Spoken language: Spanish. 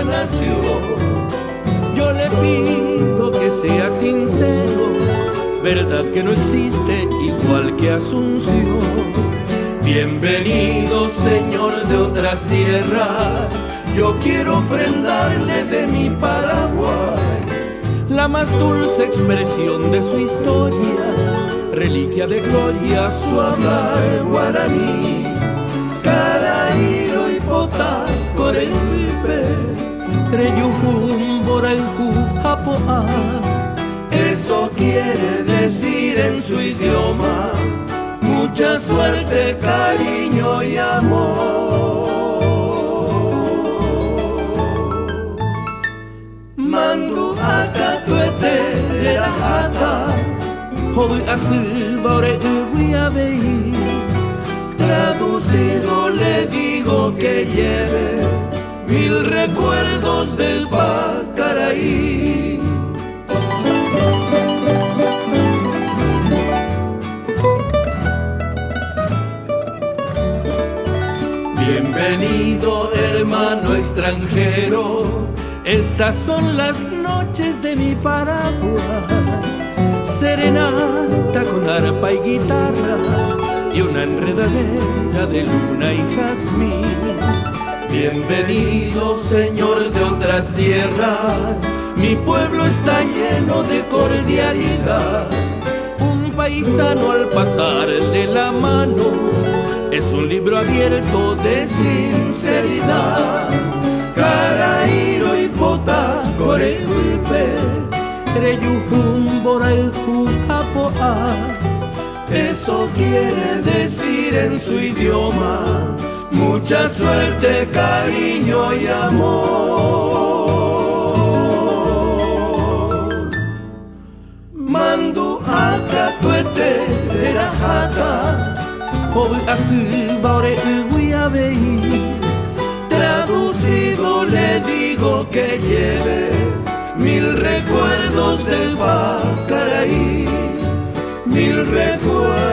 ya nació. Yo le pido que sea sincero, verdad que no existe igual que Asunción. Bienvenido, señor de otras tierras, yo quiero ofrendarle de mi Paraguay la más dulce expresión de su historia, reliquia de gloria, su hablar guaraní. Caraíro y potá, corehuipe, treyujum, boraijú, japoá. Eso quiere decir en su idioma mucha suerte, cariño y amor. Mandu akatuete erahata, hoy así bore uiabei. Traducido le digo que lleve 1000 recuerdos del Pacaraí. Bienvenido, hermano extranjero, estas son las noches de mi Paraguay. Serenata con arpa y guitarra y una enredadera de luna y jazmín. Bienvenido, señor de otras tierras, mi pueblo está lleno de cordialidad. Un paisano al pasarle la mano es un libro abierto de sinceridad. Caraíro y potá, corehuipe, treyujum, boraijú, japoá. Eso quiere decir en su idioma mucha suerte, cariño y amor. Mandu akatuete erahata, hoy así baure uiabei. Traducido le digo que lleve 1000 recuerdos del Pacaraí, 1000 recuerdos.